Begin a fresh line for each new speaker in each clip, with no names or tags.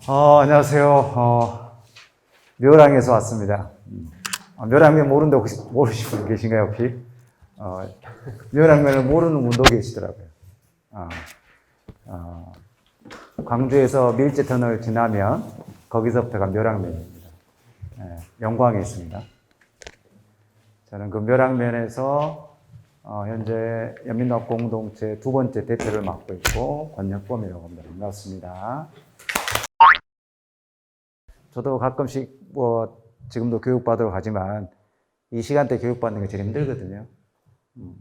안녕하세요. 묘랑에서 왔습니다. 묘랑면 모르는데 혹시 모르시는 분 계신가요, 혹시? 묘랑면을 모르는 분도 계시더라고요. 광주에서 밀제터널 지나면 거기서부터가 묘랑면입니다. 영광에 있습니다. 저는 그 묘랑면에서 현재 연민농업 공동체 두 번째 대표를 맡고 있고 권혁범이라고 합니다. 반갑습니다. 저도 가끔씩 지금도 교육받으러 가지만 이 시간대 교육받는 게 제일 힘들거든요.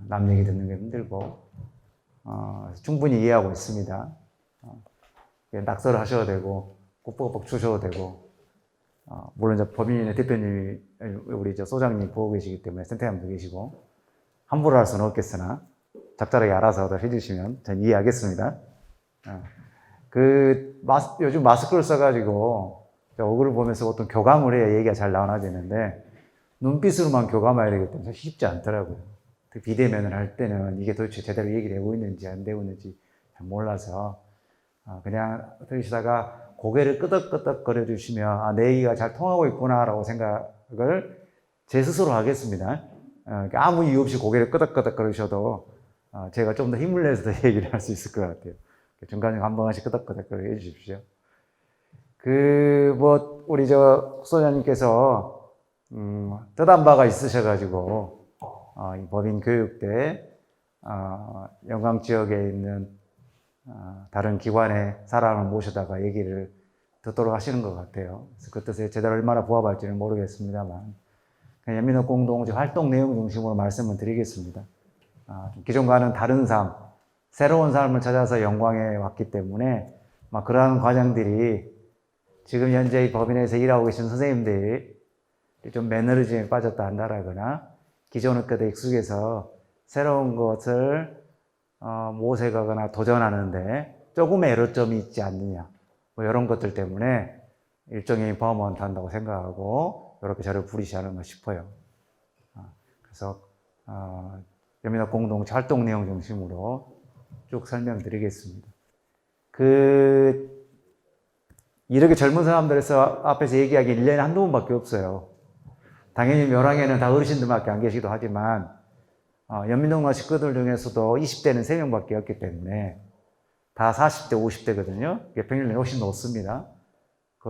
남 얘기 듣는 게 힘들고 충분히 이해하고 있습니다. 낙서를 하셔도 되고 꾹꾹꾹 주셔도 되고 물론 법인의 대표님이 우리 소장님 보고 계시기 때문에 센터장님도 계시고 함부로 할 수는 없겠으나 적절하게 알아서 해주시면 전 이해하겠습니다. 요즘 마스크를 써가지고 얼굴을 보면서 어떤 교감을 해야 얘기가 잘 나와야 되는데 눈빛으로만 교감해야 되기 때문에 쉽지 않더라고요. 비대면을 할 때는 이게 도대체 제대로 얘기를 되고 있는지 안 되고 있는지 잘 몰라서 그냥 들으시다가 고개를 끄덕끄덕 거려주시면 내 얘기가 잘 통하고 있구나라고 생각을 제 스스로 하겠습니다. 아무 이유 없이 고개를 끄덕끄덕 거리셔도 제가 좀 더 힘을 내서 더 얘기를 할 수 있을 것 같아요. 중간에 한 번씩 끄덕끄덕 거려 해주십시오. 우리 소장님께서, 뜻한 바가 있으셔가지고, 이 법인 교육 때, 영광 지역에 있는, 다른 기관의 사람을 모셔다가 얘기를 듣도록 하시는 것 같아요. 그래서 그 뜻에 제대로 얼마나 부합할지는 모르겠습니다만, 연민농업 공동체 활동 내용 중심으로 말씀을 드리겠습니다. 기존과는 다른 삶, 새로운 삶을 찾아서 영광에 왔기 때문에, 그러한 과정들이 지금 현재 이 법인에서 일하고 계신 선생님들이 좀 매너리즘에 빠졌다 한다라거나 기존의 것에 익숙해서 새로운 것을 모색하거나 도전하는데 조금의 애로점이 있지 않느냐 이런 것들 때문에 일종의 버먼트 한다고 생각하고 이렇게 저를 부르시지 않았나 싶어요. 그래서 연민농업 공동체 활동 내용 중심으로 쭉 설명드리겠습니다. 이렇게 젊은 사람들에서 앞에서 얘기하기 1년에 한두 번밖에 없어요. 당연히 묘랑에는 다 어르신들밖에 안 계시기도 하지만 연민농업 식구들 중에서도 20대는 3명밖에 없기 때문에 다 40대, 50대거든요. 평균이 훨씬 높습니다.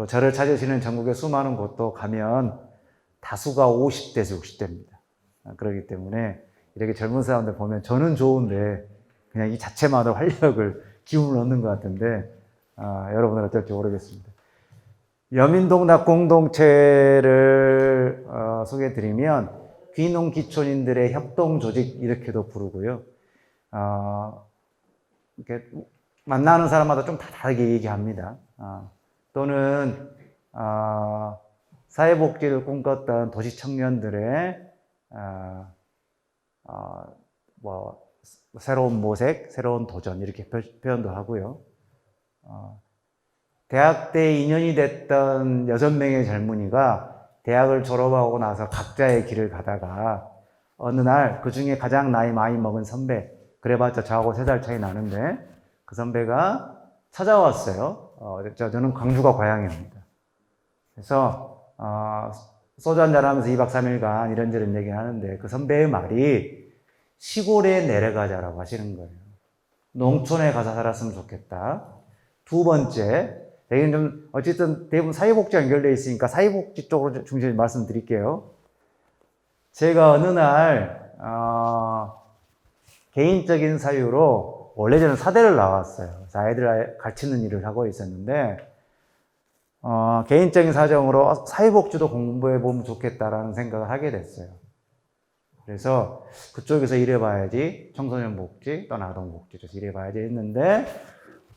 저를 찾으시는 전국의 수많은 곳도 가면 다수가 50대에서 60대입니다. 그렇기 때문에 이렇게 젊은 사람들 보면 저는 좋은데 그냥 이 자체만으로 활력을, 기운을 얻는 것 같은데 여러분은 어떨지 모르겠습니다. 연민농업 공동체를 소개해드리면 귀농귀촌인들의 협동조직 이렇게도 부르고요. 이렇게 만나는 사람마다 좀 다 다르게 얘기합니다. 또는 사회복지를 꿈꿨던 도시청년들의 새로운 모색, 새로운 도전 이렇게 표현도 하고요. 대학 때 2년이 됐던 6명의 젊은이가 대학을 졸업하고 나서 각자의 길을 가다가 어느 날 그 중에 가장 나이 많이 먹은 선배, 그래봤자 저하고 3살 차이 나는데 그 선배가 찾아왔어요. 저는 광주가 고향입니다. 그래서 소주 한잔 하면서 2박 3일간 이런저런 얘기를 하는데 그 선배의 말이 시골에 내려가자라고 하시는 거예요. 농촌에 가서 살았으면 좋겠다. 두 번째, 여기는 좀 어쨌든 대부분 사회복지와 연결되어 있으니까 사회복지 쪽으로 중심을 말씀드릴게요. 제가 어느 날 개인적인 사유로 원래 저는 사대를 나왔어요. 아이들 가르치는 일을 하고 있었는데 개인적인 사정으로 사회복지도 공부해보면 좋겠다라는 생각을 하게 됐어요. 그래서 그쪽에서 일해봐야지, 청소년 복지 또는 아동 복지에서 일해봐야지 했는데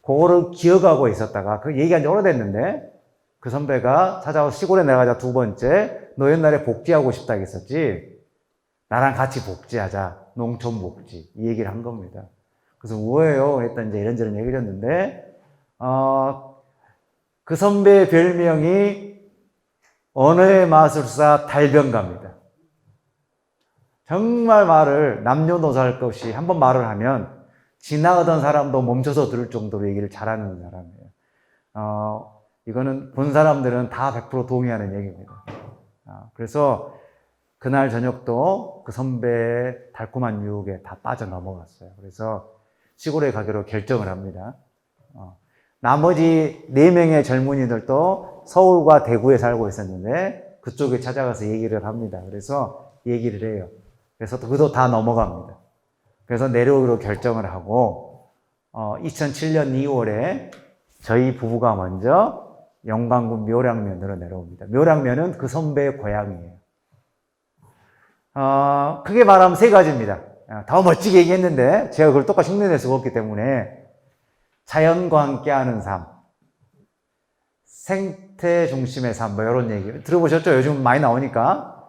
그거를 기억하고 있었다가 그 얘기한 지 오래됐는데 그 선배가 찾아와서 시골에 내려가자 두 번째, 너 옛날에 복지하고 싶다 했었지? 나랑 같이 복지하자, 농촌 복지 이 얘기를 한 겁니다. 그래서 뭐예요? 했더니 이제 이런저런 얘기를 했는데 그 선배의 별명이 언어의 마술사 달변가입니다. 정말 말을 남녀노소 할 것 없이 한번 말을 하면 지나가던 사람도 멈춰서 들을 정도로 얘기를 잘하는 사람이에요. 이거는 본 사람들은 다 100% 동의하는 얘기입니다. 그래서 그날 저녁도 그 선배의 달콤한 유혹에 다 빠져 넘어갔어요. 그래서 시골에 가기로 결정을 합니다. 나머지 4명의 젊은이들도 서울과 대구에 살고 있었는데 그쪽에 찾아가서 얘기를 합니다. 그래서 얘기를 해요. 그래서 그도 다 넘어갑니다. 그래서 내려오기로 결정을 하고 2007년 2월에 저희 부부가 먼저 영광군 묘량면으로 내려옵니다. 묘량면은 그 선배의 고향이에요. 크게 말하면 3가지입니다. 더 멋지게 얘기했는데 제가 그걸 똑같이 흉내낼 수가 없기 때문에 자연과 함께하는 삶, 생태 중심의 삶, 뭐 이런 얘기 들어보셨죠? 요즘 많이 나오니까.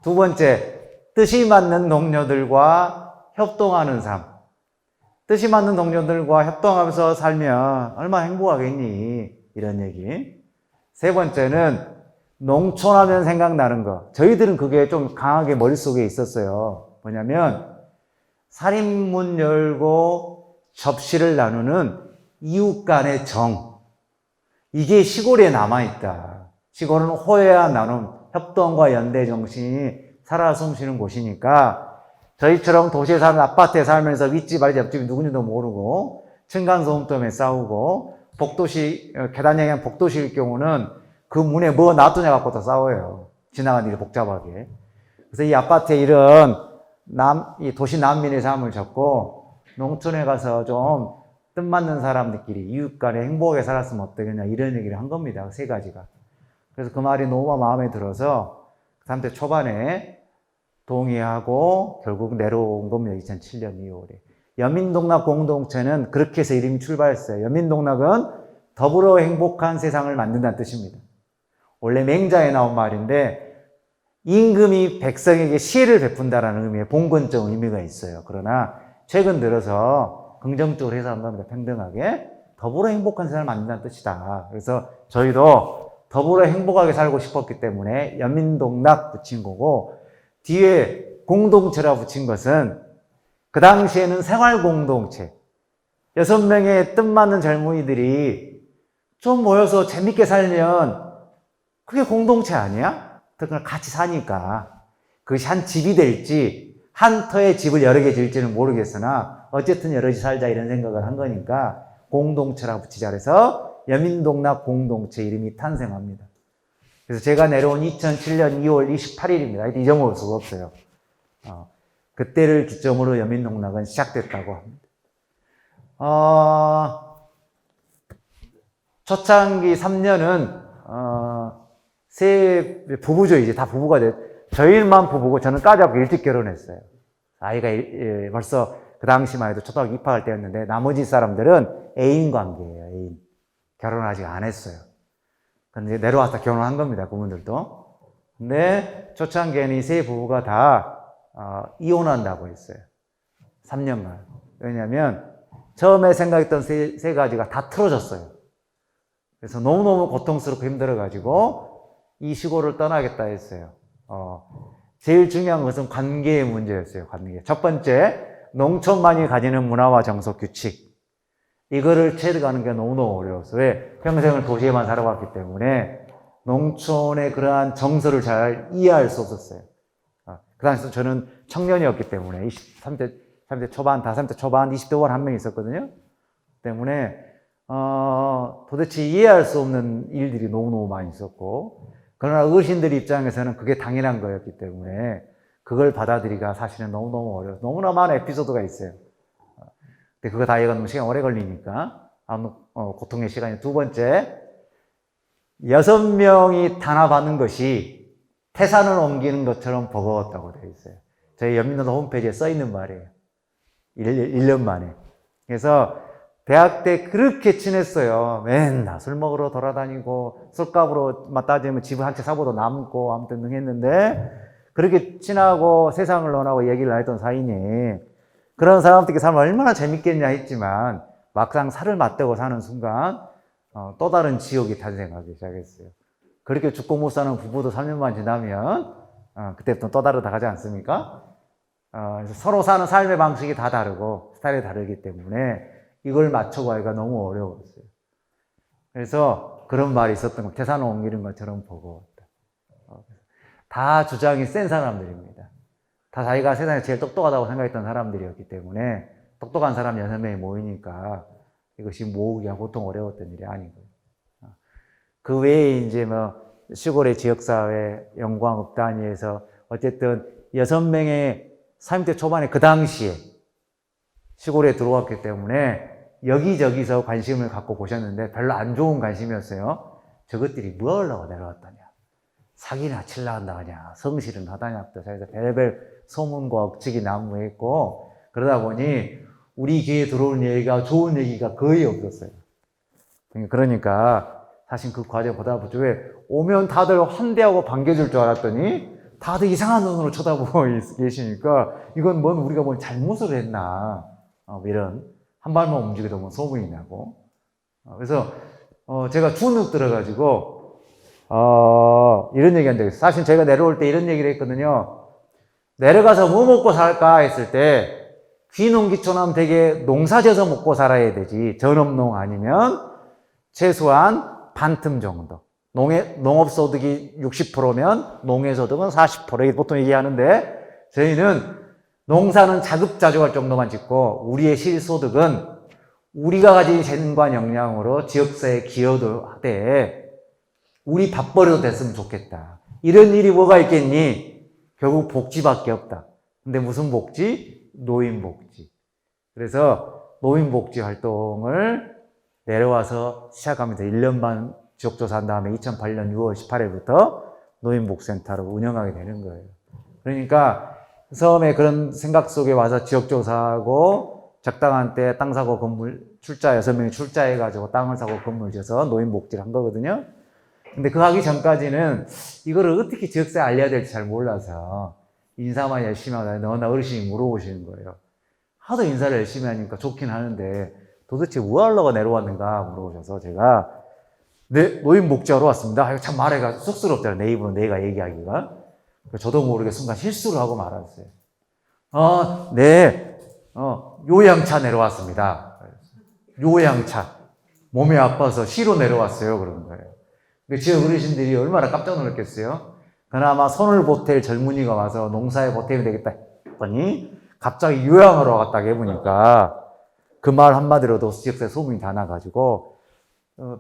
2번째, 뜻이 맞는 동료들과 협동하는 삶. 뜻이 맞는 동료들과 협동하면서 살면 얼마나 행복하겠니? 이런 얘기. 3번째는 농촌하면 생각나는 거. 저희들은 그게 좀 강하게 머릿속에 있었어요. 뭐냐면 살인문 열고 접시를 나누는 이웃 간의 정. 이게 시골에 남아있다. 시골은 호혜와 나눔, 협동과 연대 정신이 살아 숨쉬는 곳이니까 저희처럼 도시에 사는 아파트에 살면서 윗집 아랫집 옆집이 누군지도 모르고 층간소음 때문에 싸우고 복도시 계단 향한 복도시일 경우는 그 문에 뭐 놔두냐 갖고도 싸워요. 지나가는 일이 복잡하게. 그래서 이 아파트에 이런 이 도시 난민의 삶을 접고 농촌에 가서 좀 뜻맞는 사람들끼리 이웃 간에 행복하게 살았으면 어떠겠냐 이런 얘기를 한 겁니다. 3가지가. 그래서 그 말이 너무 마음에 들어서 30대 초반에 동의하고 결국 내려온 겁니다. 2007년 2월에. 여민동락 공동체는 그렇게 해서 이름이 출발했어요. 여민동락은 더불어 행복한 세상을 만든다는 뜻입니다. 원래 맹자에 나온 말인데 임금이 백성에게 시혜를 베푼다라는 의미의 봉건적 의미가 있어요. 그러나 최근 들어서 긍정적으로 해석한 겁니다. 평등하게 더불어 행복한 세상을 만든다는 뜻이다. 그래서 저희도 더불어 행복하게 살고 싶었기 때문에 여민동락 붙인 거고 뒤에 공동체라 붙인 것은 그 당시에는 생활공동체 6명의 뜻맞는 젊은이들이 좀 모여서 재밌게 살면 그게 공동체 아니야? 특히나 같이 사니까 그것이 한 집이 될지 한 터의 집을 여러 개 지을지는 모르겠으나 어쨌든 여럿이 살자 이런 생각을 한 거니까 공동체라고 붙이자 그래서 여민동락 공동체 이름이 탄생합니다. 그래서 제가 내려온 2007년 2월 28일입니다. 잊어먹을 수가 없어요. 그때를 기점으로 여민동락은 시작됐다고 합니다. 초창기 3년은 부부죠. 이제 다 부부가 됐. 저희만 부부고 저는 까지하고 일찍 결혼했어요. 아이가 벌써 그 당시만 해도 초등학교 입학할 때였는데 나머지 사람들은 애인 관계예요. 애인. 결혼 아직 안 했어요. 근데 내려와서 결혼한 겁니다. 그분들도. 근데 초창기에는 이 3 부부가 다 이혼한다고 했어요. 3년간. 왜냐하면 처음에 생각했던 3가지가 다 틀어졌어요. 그래서 너무너무 고통스럽고 힘들어가지고 이 시골을 떠나겠다 했어요. 제일 중요한 것은 관계의 문제였어요. 관계. 첫 번째, 농촌만이 가지는 문화와 정서, 규칙. 이거를 체득하는 게 너무너무 어려웠어요. 왜? 평생을 도시에만 살아왔기 때문에 농촌의 그러한 정서를 잘 이해할 수 없었어요. 그 당시에 저는 청년이었기 때문에 30대 초반, 30대 초반, 20대 후반 한 명 있었거든요. 때문에 도대체 이해할 수 없는 일들이 너무너무 많이 있었고 그러나 어르신들 입장에서는 그게 당연한 거였기 때문에 그걸 받아들이기가 사실은 너무너무 어려워서 너무나 많은 에피소드가 있어요. 근데 그거 다 이해가 시간 오래 걸리니까 고통의 시간이. 2번째, 6명이 탄압하는 것이 태산을 옮기는 것처럼 버거웠다고 되어 있어요. 저희 연민노동 홈페이지에 써 있는 말이에요. 1년 만에. 그래서 대학 때 그렇게 친했어요. 맨날 술 먹으러 돌아다니고 술값으로 따지면 집을 한 채 사고도 남고 아무튼 했는데 그렇게 친하고 세상을 논하고 얘기를 했던 사이니 그런 사람들끼리 살면 얼마나 재밌겠냐 했지만 막상 살을 맞대고 사는 순간 또 다른 지옥이 탄생하기 시작했어요. 그렇게 죽고 못 사는 부부도 3년만 지나면 그때부터 또 다르다 하지 않습니까? 그래서 서로 사는 삶의 방식이 다 다르고 스타일이 다르기 때문에 이걸 맞춰가기가 너무 어려웠어요. 그래서 그런 말이 있었던 거, 태산 옮기는 것처럼 보고. 다 주장이 센 사람들입니다. 다 자기가 세상에 제일 똑똑하다고 생각했던 사람들이었기 때문에 똑똑한 사람 6명이 모이니까 이것이 모으기가 보통 어려웠던 일이 아니고요. 그 외에 이제 뭐 시골의 지역사회, 영광읍단위에서 어쨌든 6명의 30대 초반에 그 당시에 시골에 들어왔기 때문에 여기저기서 관심을 갖고 보셨는데 별로 안 좋은 관심이었어요. 저것들이 뭐 하려고 내려왔다냐. 사기나 칠라 한다 하냐. 성실은 하다냐. 그래서 별별 소문과 억측이 난무했고 그러다 보니 우리 귀에 들어오는 얘기가 좋은 얘기가 거의 없었어요. 그러니까 사실 그 과정 보다 보죠. 왜 오면 다들 환대하고 반겨줄 줄 알았더니 다들 이상한 눈으로 쳐다보고 계시니까 이건 뭔 우리가 뭘 잘못을 했나 이런 한 발만 움직여도 뭐 소문이 나고 그래서 제가 주눅 들어가지고 이런 얘기 한 적이 있어요. 사실 제가 내려올 때 이런 얘기를 했거든요. 내려가서 뭐 먹고 살까 했을 때 귀농귀촌하면 되게 농사져서 먹고 살아야 되지. 전업농 아니면 최소한 반틈 정도. 농업소득이 60%면 농해소득은 40%. 보통 얘기하는데 저희는 농사는 자급자족할 정도만 짓고 우리의 실소득은 우리가 가진 재능과 역량으로 지역사회에 기여도 하되 우리 밥벌이도 됐으면 좋겠다. 이런 일이 뭐가 있겠니? 결국 복지밖에 없다. 근데 무슨 복지? 노인복지. 그래서 노인복지 활동을 내려와서 시작하면서 1년 반 지역조사 한 다음에 2008년 6월 18일부터 노인복지센터를 운영하게 되는 거예요. 그러니까 처음에 그런 생각 속에 와서 지역조사하고 적당한 때 땅 사고 건물 출자 6명이 출자해가지고 땅을 사고 건물 지어서 노인복지를 한 거거든요. 근데 그 하기 전까지는 이거를 어떻게 지역사회에 알려야 될지 잘 몰라서 인사만 열심히 하다가 너나 어르신이 물어보시는 거예요. 하도 인사를 열심히 하니까 좋긴 하는데 도대체 뭐 하려고 내려왔는가 물어보셔서 제가 네, 노인복지하러 왔습니다. 참 말해가 쑥스럽잖아요. 내 입으로 내가 얘기하기가. 저도 모르게 순간 실수를 하고 말았어요. 네, 요양차 내려왔습니다. 요양차. 몸이 아파서 시로 내려왔어요. 그런 거예요. 지역 어르신들이 얼마나 깜짝 놀랐겠어요? 그나마 손을 보탤 젊은이가 와서 농사에 보탬이 되겠다 했더니 갑자기 요양하러 왔다 해보니까 그 말 한마디로도 지역사회 소문이 다 나가지고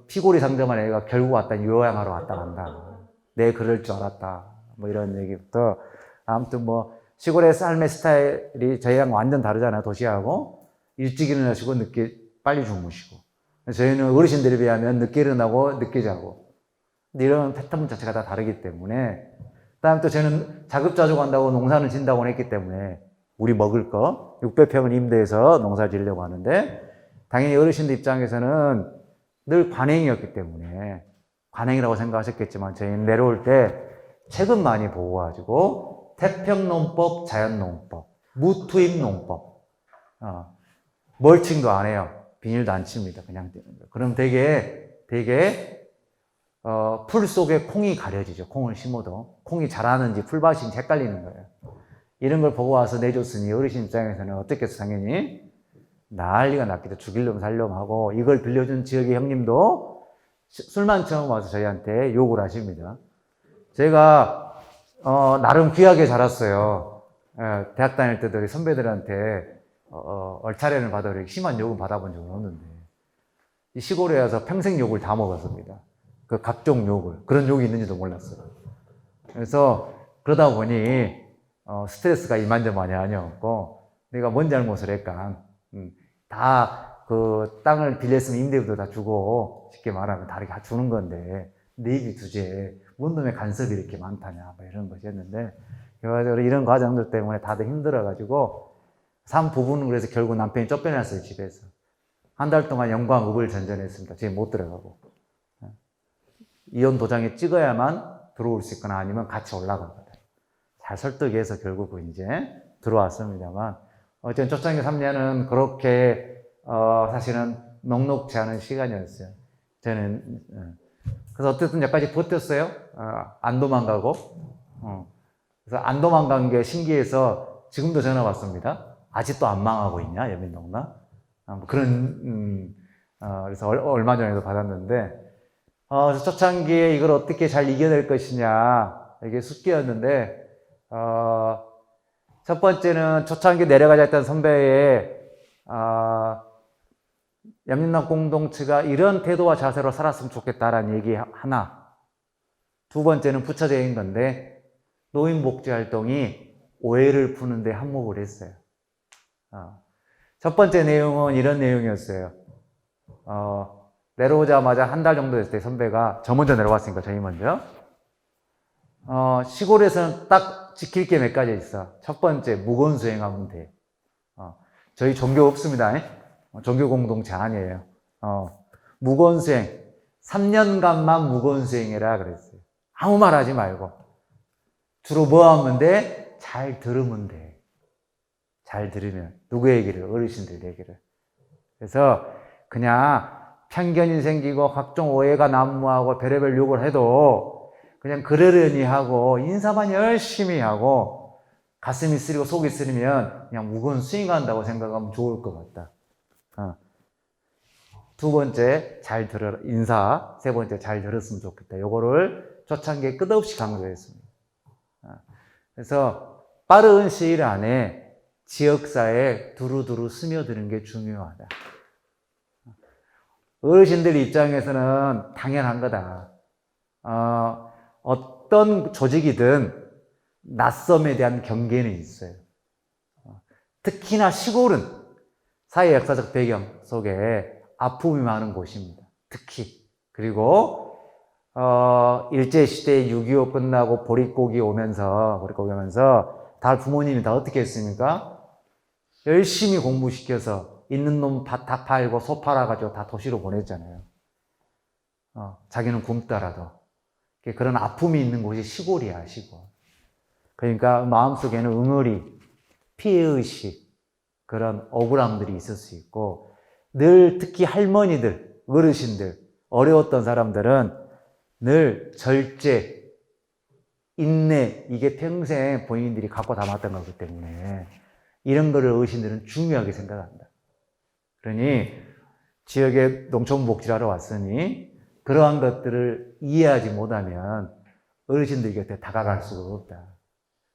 피골이 상점한 애가 결국 왔다 요양하러 왔다 간다. 내 그럴 줄 알았다. 뭐 이런 얘기부터 아무튼 뭐 시골의 삶의 스타일이 저희랑 완전 다르잖아요. 도시하고 일찍 일어나시고 늦게 빨리 주무시고 저희는 어르신들에 비하면 늦게 일어나고 늦게 자고 근데 이런 패턴 자체가 다 다르기 때문에 그다음에 또 저는 자급자족한다고 농사는 진다고 했기 때문에 우리 먹을 거 600평을 임대해서 농사를 지으려고 하는데 당연히 어르신들 입장에서는 늘 관행이었기 때문에 관행이라고 생각하셨겠지만 저희는 내려올 때 책은 많이 보고 가지고 태평농법, 자연농법, 무투입농법 멀칭도 안 해요. 비닐도 안 칩니다. 그냥 그럼 되게 풀 속에 콩이 가려지죠. 콩을 심어도 콩이 자라는지 풀밭인지 헷갈리는 거예요. 이런 걸 보고 와서 내줬으니 어르신 입장에서는 어떻게 해서 당연히 난리가 났겠죠. 죽이려면 살려면 하고 이걸 빌려준 지역의 형님도 술만 처음 와서 저희한테 욕을 하십니다. 제가 나름 귀하게 자랐어요. 대학 다닐 때도 선배들한테 얼차례를 받아 심한 욕을 받아본 적은 없는데 이 시골에 와서 평생 욕을 다 먹었습니다. 그 각종 욕을 그런 욕이 있는지도 몰랐어요. 그래서 그러다 보니 스트레스가 이만저만이 아니었고 내가 뭔 잘못을 했까 다 그 땅을 빌렸으면 임대료도 다 주고 쉽게 말하면 다 이렇게 주는 건데 내 입이 두제 뭔 놈의 간섭이 이렇게 많다냐 뭐 이런 것이었는데 이런 과정들 때문에 다들 힘들어가지고 산 부부는 그래서 결국 남편이 쫓겨났어요. 집에서 한 달 동안 영광읍을 전전했습니다. 집에 못 들어가고 이혼 도장에 찍어야만 들어올 수 있거나 아니면 같이 올라가거든. 잘 설득해서 결국은 이제 들어왔습니다만 어쨌든 초창기 3년은 그렇게 사실은 녹록지 않은 시간이었어요. 저는 그래서 어쨌든 여기까지 버텼어요. 안 도망가고 그래서 안 도망간 게 신기해서 지금도 전화 왔습니다. 아직도 안 망하고 있냐 여민동나 그런 그래서 얼마 전에도 받았는데 초창기에 이걸 어떻게 잘 이겨낼 것이냐, 이게 숙제였는데, 첫 번째는 초창기 내려가자 했던 선배의, 연민당 공동체가 이런 태도와 자세로 살았으면 좋겠다라는 얘기 하나. 두 번째는 부차적인 건데, 노인복지활동이 오해를 푸는데 한몫을 했어요. 첫 번째 내용은 이런 내용이었어요. 내려오자마자 한 달 정도 됐을 때 선배가, 저 먼저 내려왔으니까 저희 먼저. 시골에서는 딱 지킬 게 몇 가지 있어. 첫 번째, 무건 수행하면 돼. 저희 종교 없습니다. 종교 공동체 아니에요. 무건 수행. 3년간만 무건 수행해라 그랬어요. 아무 말 하지 말고. 주로 뭐 하면 돼? 잘 들으면 돼. 잘 들으면. 누구 얘기를? 어르신들 얘기를. 그래서 그냥 편견이 생기고 각종 오해가 난무하고 별의별 욕을 해도 그냥 그러려니 하고 인사만 열심히 하고 가슴이 쓰리고 속이 쓰리면 그냥 무건 수행한다고 생각하면 좋을 것 같다. 두 번째, 잘 들어라. 인사. 세 번째, 잘 들었으면 좋겠다. 요거를 초창기에 끝없이 강조했습니다. 그래서 빠른 시일 안에 지역사회에 두루두루 스며드는 게 중요하다. 어르신들 입장에서는 당연한 거다. 어떤 조직이든 낯섦에 대한 경계는 있어요. 특히나 시골은 사회 역사적 배경 속에 아픔이 많은 곳입니다. 특히. 그리고 일제시대 6.25 끝나고 보릿고기 오면서 다 부모님이 다 어떻게 했습니까? 열심히 공부시켜서 있는 놈 다 팔고 소 팔아가지고 다 도시로 보냈잖아요. 자기는 굶더라도. 그런 아픔이 있는 곳이 시골이야, 시골. 그러니까 마음속에는 응어리, 피해의식, 그런 억울함들이 있을 수 있고, 늘 특히 할머니들, 어르신들, 어려웠던 사람들은 늘 절제, 인내, 이게 평생 본인들이 갖고 담았던 거기 때문에 이런 거를 어르신들은 중요하게 생각한다. 그러니 지역에 농촌복지하러 왔으니 그러한 것들을 이해하지 못하면 어르신들 곁에 다가갈 수가 없다.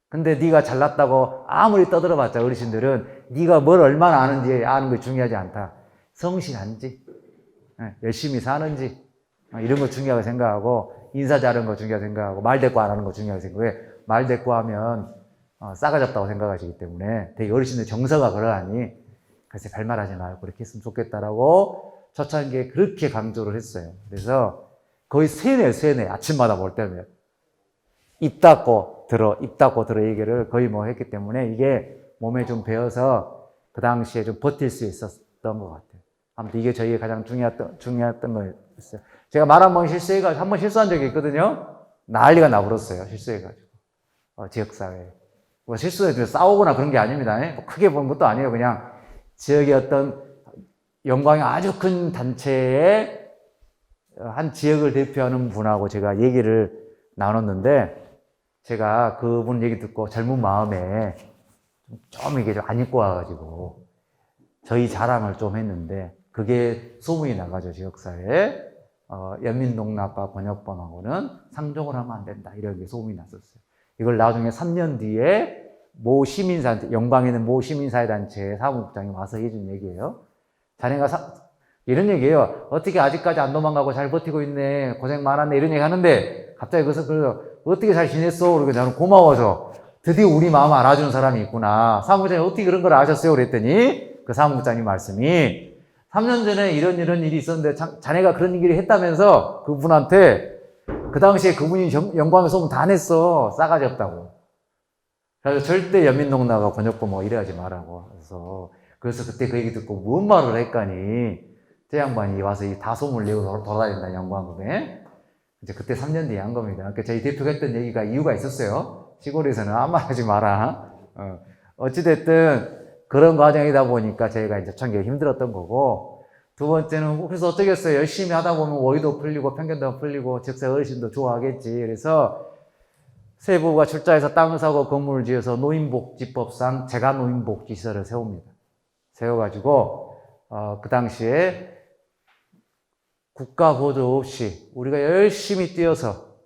근데 네가 잘났다고 아무리 떠들어봤자 어르신들은 네가 뭘 얼마나 아는지 아는 게 중요하지 않다. 성실한지, 열심히 사는지 이런 거 중요하게 생각하고 인사 잘하는 거 중요하게 생각하고 말 대꾸 안 하는 거 중요하게 생각해. 말 대꾸 하면 싸가졌다고 생각하시기 때문에 되게 어르신들 정서가 그러하니 글쎄 별말하지 말고 그렇게 했으면 좋겠다라고 초창기에 그렇게 강조를 했어요. 그래서 거의 세뇌 아침마다 볼 때면 입 닫고 들어 얘기를 거의 뭐 했기 때문에 이게 몸에 좀 배어서 그 당시에 좀 버틸 수 있었던 것 같아요. 아무튼 이게 저희의 가장 중요했던 거였어요. 제가 말 한 번 실수해가지고 한 번 실수한 적이 있거든요. 난리가 나버렸어요. 실수해가지고. 지역사회에. 뭐 실수해서 싸우거나 그런 게 아닙니다. 뭐 크게 본 것도 아니에요. 그냥 지역의 어떤 영광이 아주 큰 단체의 한 지역을 대표하는 분하고 제가 얘기를 나눴는데 제가 그분 얘기 듣고 젊은 마음에 좀 이게 좀 안 입고 와가지고 저희 자랑을 좀 했는데 그게 소문이 나가죠. 지역사회에. 연민농락과 번역범하고는 상종을 하면 안 된다. 이런 게 소문이 났었어요. 이걸 나중에 3년 뒤에 모 시민사회, 영광에 있는 모 시민사회단체의 사무국장이 와서 해준 얘기예요. 자네가 이런 얘기예요. 어떻게 아직까지 안 도망가고 잘 버티고 있네. 고생 많았네. 이런 얘기 하는데 갑자기 그래서 어떻게 잘 지냈어? 그러고 나는 고마워서 드디어 우리 마음 알아주는 사람이 있구나. 사무국장이 어떻게 그런 걸 아셨어요? 그랬더니 그 사무국장님 말씀이 3년 전에 이런 일이 있었는데 자네가 그런 얘기를 했다면서 그분한테 그 당시에 그분이 영광의 소문 다 냈어. 싸가지 없다고. 그래서 절대 연민농락과 번역법 뭐 이래하지 말라고. 그래서 그때 그 얘기 듣고 뭔 말을 했까니 제 양반이 와서 이 다 소문을 내고 돌아다닌다, 영광국에. 이제 그때 3년 뒤에 한 겁니다. 그러니까 저희 대표가 했던 얘기가 이유가 있었어요. 시골에서는 아무 말 하지 마라. 어찌됐든 그런 과정이다 보니까 저희가 이제 초창기에 힘들었던 거고, 두 번째는 그래서 어쩌겠어요. 열심히 하다 보면 오해도 풀리고 편견도 풀리고 지역사회 어르신도 좋아하겠지. 그래서 세부가 출자해서 땅을 사고 건물을 지어서 노인복지법상 제가 노인복지시설을 세웁니다. 세워가지고 그 당시에 국가 보조 없이 우리가 열심히 뛰어서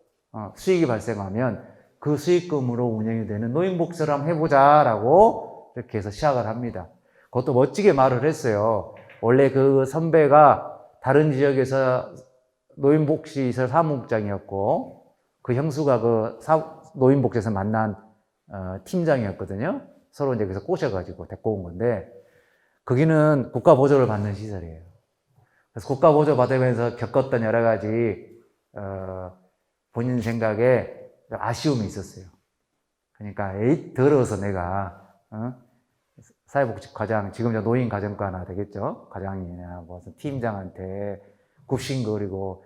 수익이 발생하면 그 수익금으로 운영이 되는 노인복지를 한번 해보자라고 이렇게 해서 시작을 합니다. 그것도 멋지게 말을 했어요. 원래 그 선배가 다른 지역에서 노인복지시설 사무국장이었고 그 형수가 그 노인복지에서 만난 팀장이었거든요. 서로 이제 그래서 꼬셔가지고 데리고 온 건데 거기는 국가 보조를 받는 시설이에요. 그래서 국가 보조 받으면서 겪었던 여러 가지 본인 생각에 아쉬움이 있었어요. 그러니까 에이 더러워서 내가 사회복지 과장, 지금 저 노인 가정과나 되겠죠? 과장이나 무슨 팀장한테 굽신거리고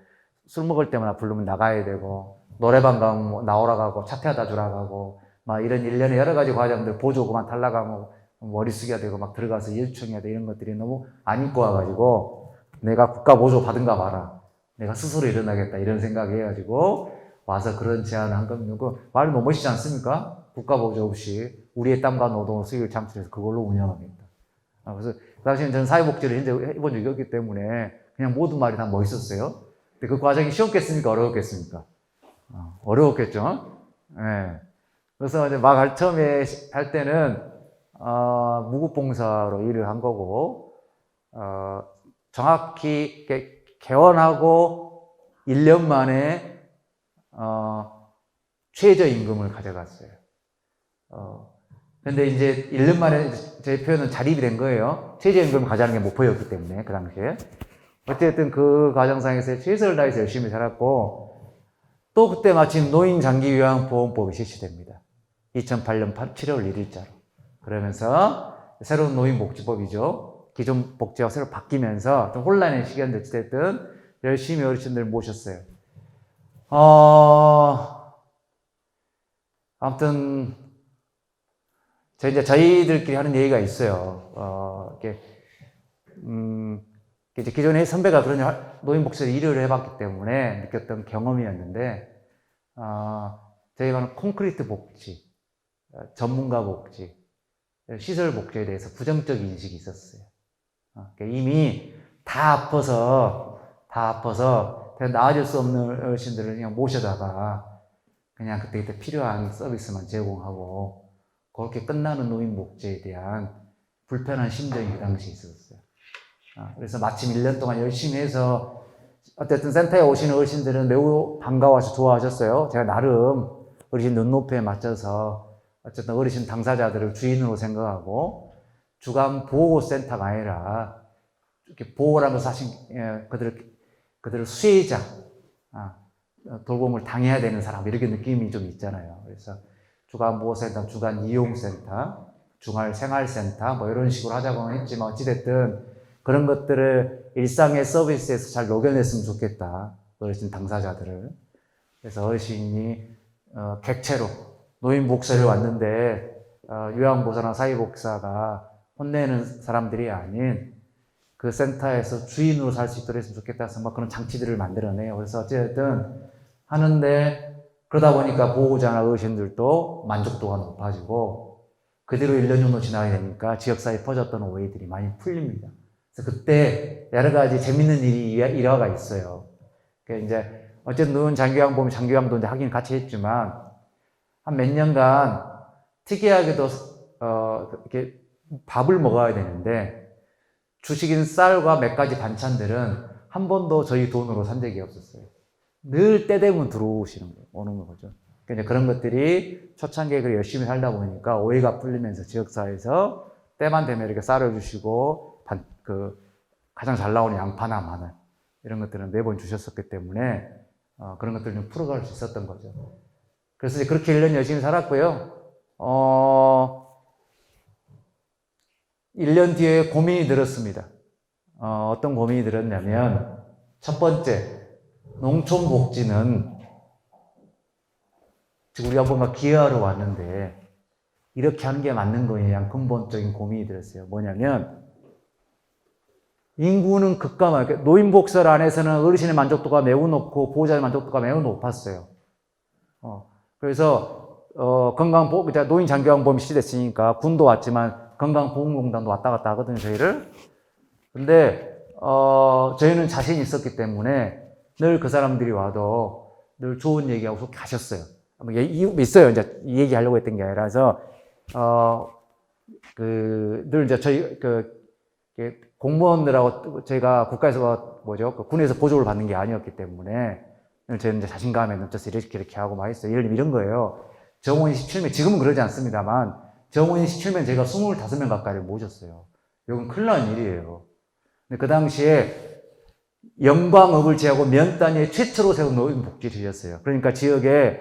술 먹을 때마다 부르면 나가야 되고 노래방 가면 뭐 나오라 가고 차 태워다 주라 가고 막 이런 일련의 여러 가지 과정들 보조 그만 탈락하면 머리 숙여야 되고 막 들어가서 일청해야 돼 이런 것들이 너무 안 입고 와가지고 내가 국가 보조 받은가 봐라. 내가 스스로 일어나겠다 이런 생각해가지고 와서 그런 제안을 한 겁니다. 말이 너무 멋있지 않습니까? 국가 보조 없이 우리의 땀과 노동을 수익을 창출해서 그걸로 운영합니다. 그래서 그 당시에는 저는 사회복지를 현재 해본 적이 없기 때문에 그냥 모든 말이 다 멋있었어요. 근데 그 과정이 쉬웠겠습니까? 어려웠겠습니까? 어려웠겠죠? 네. 그래서 이제 막 처음에 할 때는 무급봉사로 일을 한 거고 정확히 개원하고 1년 만에 최저임금을 가져갔어요. 근데 이제 1년 만에 제 표현은 자립이 된 거예요. 최저임금을 가져가는 게 목표였기 때문에, 그 당시에. 어쨌든 그 과정상에서 최선을 다해서 열심히 살았고, 또 그때 마침 노인장기요양보험법이 실시됩니다. 2008년 7월 1일자로. 그러면서 새로운 노인복지법이죠. 기존 복지가 새로 바뀌면서 좀 혼란의 시기인데 어쨌든 열심히 어르신들 모셨어요. 아무튼 이제 저희들끼리 하는 얘기가 있어요. 이제 기존에 선배가 그런 노인복지를 일을 해봤기 때문에 느꼈던 경험이었는데, 저희가 콘크리트 복지, 전문가 복지, 시설 복지에 대해서 부정적인 인식이 있었어요. 이미 다 아파서 나아질 수 없는 어르신들을 그냥 모셔다가 그냥 그때 필요한 서비스만 제공하고 그렇게 끝나는 노인복지에 대한 불편한 심정이 그 당시에 있었어요. 그래서 마침 1년 동안 열심히 해서 어쨌든 센터에 오시는 어르신들은 매우 반가워서 좋아하셨어요. 제가 나름 어르신 눈높이에 맞춰서 어쨌든 어르신 당사자들을 주인으로 생각하고 주간 보호센터가 아니라 이렇게 보호라는 것은 사실 그들을 수혜자, 돌봄을 당해야 되는 사람 이렇게 느낌이 좀 있잖아요. 그래서 주간 보호센터, 주간 이용센터, 주말 생활센터 뭐 이런 식으로 하자고는 했지만 어찌됐든 그런 것들을 일상의 서비스에서 잘 녹여냈으면 좋겠다. 어르신 당사자들을. 그래서 어르신이 객체로 노인 복사를 왔는데 요양보호사나 사회복사가 혼내는 사람들이 아닌 그 센터에서 주인으로 살 수 있도록 했으면 좋겠다 해서 막 그런 장치들을 만들어내요. 그래서 어쨌든 하는데 그러다 보니까 보호자나 어르신들도 만족도가 높아지고 그대로 1년 정도 지나게 되니까 지역사회에 퍼졌던 오해들이 많이 풀립니다. 그래서 그때 여러 가지 재밌는 일화가 있어요. 그러니까 이제 어쨌든 노인 장기요양보험, 장기요양도 이제 하긴 같이 했지만 한 몇 년간 특이하게도 이렇게 밥을 먹어야 되는데 주식인 쌀과 몇 가지 반찬들은 한 번도 저희 돈으로 산 적이 없었어요. 늘 때 되면 들어오시는 거예요. 오는 거죠. 그러니까 그런 것들이 초창기에 열심히 살다 보니까 오해가 풀리면서 지역사회에서 때만 되면 이렇게 쌀어주시고 가장 잘 나오는 양파나 마늘 이런 것들은 매번 주셨었기 때문에 그런 것들을 좀 풀어갈 수 있었던 거죠. 그래서 이제 그렇게 1년 열심히 살았고요. 1년 뒤에 고민이 들었습니다. 어떤 고민이 들었냐면 첫 번째, 농촌복지는 지금 우리가 뭔가 기여하러 왔는데 이렇게 하는 게 맞는 거냐에 근본적인 고민이 들었어요. 뭐냐면 인구는 급감하게 노인복지를 안에서는 어르신의 만족도가 매우 높고 보호자의 만족도가 매우 높았어요. 그래서 노인 장기요양보험 시대됐으니까 군도 왔지만 건강보험공단도 왔다 갔다 하거든요, 저희를. 근데 저희는 자신이 있었기 때문에 늘 그 사람들이 와도 늘 좋은 얘기하고 속 가셨어요. 뭐 이유가 있어요. 이제 이 얘기 하려고 했던 게 아니라서, 늘 이제 저희, 공무원들하고 제가 국가에서 군에서 보조를 받는 게 아니었기 때문에 저는 이제 자신감에 넘쳐서 이렇게 하고 막 했어요. 예를 들면 이런 거예요. 정원이 17명, 지금은 그러지 않습니다만, 정원이 17명 제가 25명 가까이를 모셨어요. 이건 큰일 난 일이에요. 근데 그 당시에 영광업을 제하고 면 단위에 최초로 세운 노인복지시였어요. 그러니까 지역에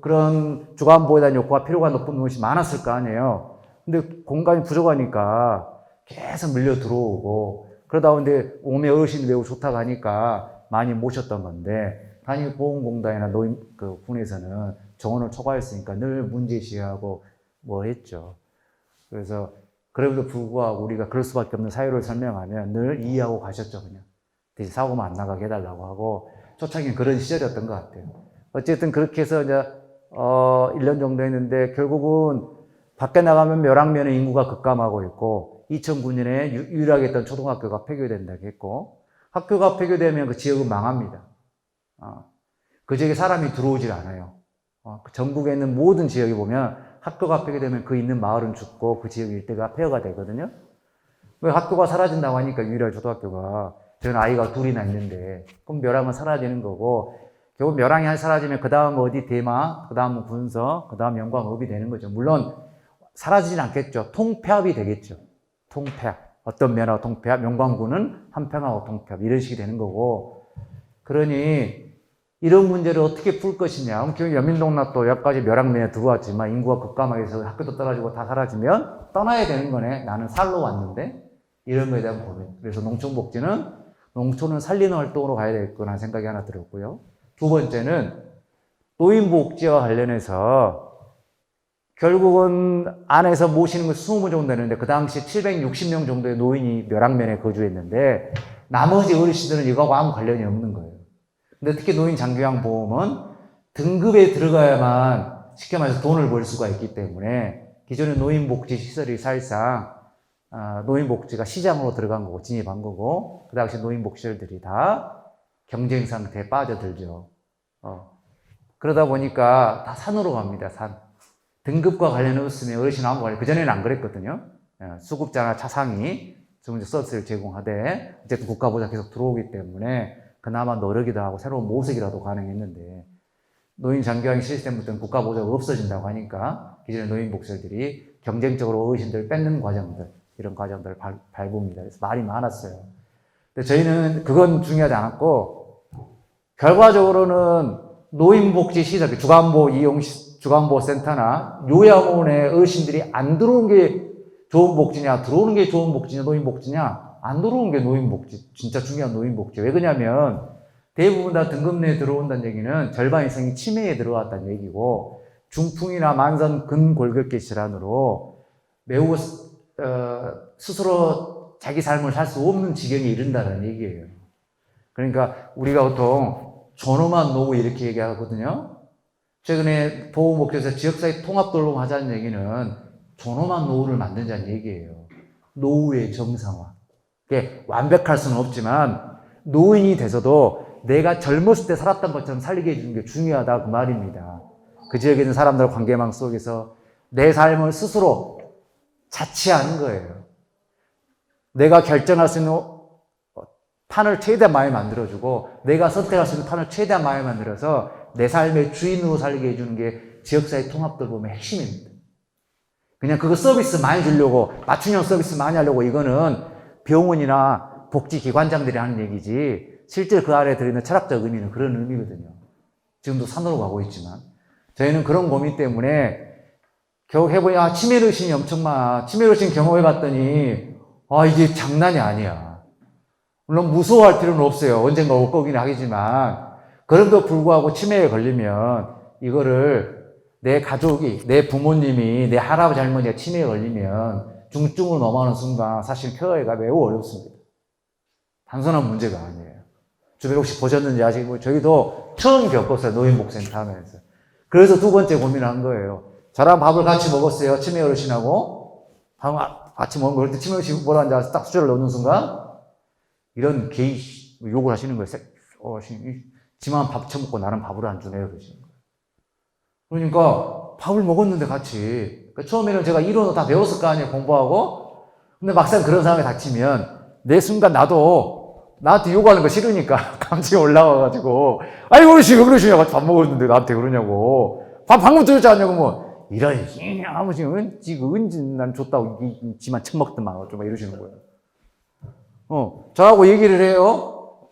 그런 주간보호에 대한 욕구가 필요가 높은 곳이 많았을 거 아니에요. 근데 공간이 부족하니까 계속 밀려 들어오고, 그러다 보니 오메 어르신이 매우 좋다고 하니까 많이 모셨던 건데, 단위보험공단이나 노인, 군에서는 정원을 초과했으니까 늘 문제시하고 뭐 했죠. 그래서, 그럼에도 불구하고 우리가 그럴 수밖에 없는 사유를 설명하면 늘 이해하고 가셨죠, 그냥. 대신 사고만 안 나가게 해달라고 하고, 초창기는 그런 시절이었던 것 같아요. 어쨌든 그렇게 해서 이제, 1년 정도 했는데, 결국은 밖에 나가면 멸학면의 인구가 급감하고 있고, 2009년에 유일하게 했던 초등학교가 폐교된다고 했고, 학교가 폐교되면 그 지역은 망합니다. 그 지역에 사람이 들어오질 않아요. 전국에 있는 모든 지역에 보면 학교가 폐교되면 그 있는 마을은 죽고 그 지역 일대가 폐허가 되거든요. 왜 학교가 사라진다고 하니까 유일한 초등학교가, 저는 아이가 둘이나 있는데, 그럼 멸항은 사라지는 거고, 결국 멸항이 사라지면 그 다음 어디 대마, 그 다음 군서, 그 다음 영광업이 되는 거죠. 물론 사라지진 않겠죠. 통폐합이 되겠죠. 통폐합. 어떤 면하고 통폐합, 영광군은 한평하고 통폐합, 이런 식이 되는 거고. 그러니 이런 문제를 어떻게 풀 것이냐. 결국 연민동락도 여기까지 멸항면에 들어왔지만 인구가 급감하게 해서 학교도 떨어지고 다 사라지면 떠나야 되는 거네. 나는 살러 왔는데. 이런 거에 대한 고민. 그래서 농촌복지는 농촌을 살리는 활동으로 가야 되겠구나 생각이 하나 들었고요. 두 번째는 노인복지와 관련해서 결국은 안에서 모시는 건 20명 정도 되는데, 그 당시 760명 정도의 노인이 멸항면에 거주했는데, 나머지 어르신들은 이거하고 아무 관련이 없는 거예요. 근데 특히 노인 장기요양보험은 등급에 들어가야만 쉽게 말해서 돈을 벌 수가 있기 때문에, 기존의 노인복지 시설이 사실상 노인복지가 시장으로 들어간 거고, 진입한 거고, 그 당시 노인복지들이 다 경쟁 상태에 빠져들죠. 그러다 보니까 다 산으로 갑니다, 산. 등급과 관련이 없으면 어르신 아무 관련, 그전에는 안 그랬거든요. 수급자나 차상이 좀 이제 서비스를 제공하되, 어쨌든 국가보장 계속 들어오기 때문에 그나마 노력이도 하고 새로운 모색이라도 가능했는데, 노인 장기요양 시스템부터는 국가보장이 없어진다고 하니까 기존의 노인복지들이 경쟁적으로 어르신들 뺏는 과정들, 이런 과정들을 밟습니다. 그래서 말이 많았어요. 근데 저희는 그건 중요하지 않았고, 결과적으로는 노인복지 시설, 주간보호센터나 요양원에 어르신들이 안 들어오는 게 좋은 복지냐, 들어오는 게 좋은 복지냐, 노인복지냐, 안 들어오는 게 노인복지, 진짜 중요한 노인복지. 왜 그러냐면 대부분 다 등급 내에 들어온다는 얘기는 절반 이상이 치매에 들어왔다는 얘기고, 중풍이나 만성 근골격계 질환으로 매우 스스로 자기 삶을 살 수 없는 지경에 이른다는 얘기예요. 그러니까 우리가 보통 존엄한 노후 이렇게 얘기하거든요. 최근에 보호목적에서 지역사회 통합돌봄 하자는 얘기는 존엄한 노후를 만들자는 얘기예요. 노후의 정상화. 그게 완벽할 수는 없지만 노인이 돼서도 내가 젊었을 때 살았던 것처럼 살게 해주는 게 중요하다, 그 말입니다. 그 지역에 있는 사람들 관계망 속에서 내 삶을 스스로 자치하는 거예요. 내가 결정할 수 있는 판을 최대한 많이 만들어주고, 내가 선택할 수 있는 판을 최대한 많이 만들어서 내 삶의 주인으로 살게 해주는 게 지역사회 통합돌봄의 핵심입니다. 그냥 그거 서비스 많이 주려고, 맞춤형 서비스 많이 하려고, 이거는 병원이나 복지기관장들이 하는 얘기지, 실제로 그 아래에 들어있는 철학적 의미는 그런 의미거든요. 지금도 산으로 가고 있지만. 저희는 그런 고민 때문에 결국 해보니, 치매의식이 엄청 많아. 치매의식 경험해봤더니, 이게 장난이 아니야. 물론 무서워할 필요는 없어요. 언젠가 올 거긴 하겠지만, 그럼에도 불구하고 치매에 걸리면, 이거를 내 가족이, 내 부모님이, 내 할아버지 할머니가 치매에 걸리면, 중증으로 넘어가는 순간, 사실 케어가 매우 어렵습니다. 단순한 문제가 아니에요. 주변에 혹시 보셨는지 아시고, 저희도 처음 겪었어요. 노인복지센터 하면서. 그래서 두 번째 고민을 한 거예요. 저랑 밥을 같이 먹었어요. 치매 어르신하고. 같이 먹은 거. 그럴 때 치매 어르신이 뭐라는지 알아서 딱 수저를 넣는 순간, 이런 게이 욕을 하시는 거예요. 지만 밥 처먹고 나는 밥을 안 주네요. 그러시는 거예요. 그러니까 밥을 먹었는데 같이. 그러니까 처음에는 제가 이론을 다 배웠을 거 아니에요. 공부하고. 근데 막상 그런 상황에 닥치면 내 순간 나도 나한테 욕하는 거 싫으니까 감정이 올라와가지고 아이고 어르신 왜 그러시냐고 밥 먹었는데 나한테 그러냐고 밥 방금 드렸지 않냐고 뭐 이런 아버지 은지 난 줬다고 지만 처먹더만 좀 이러시는 거예요. 저하고 얘기를 해요.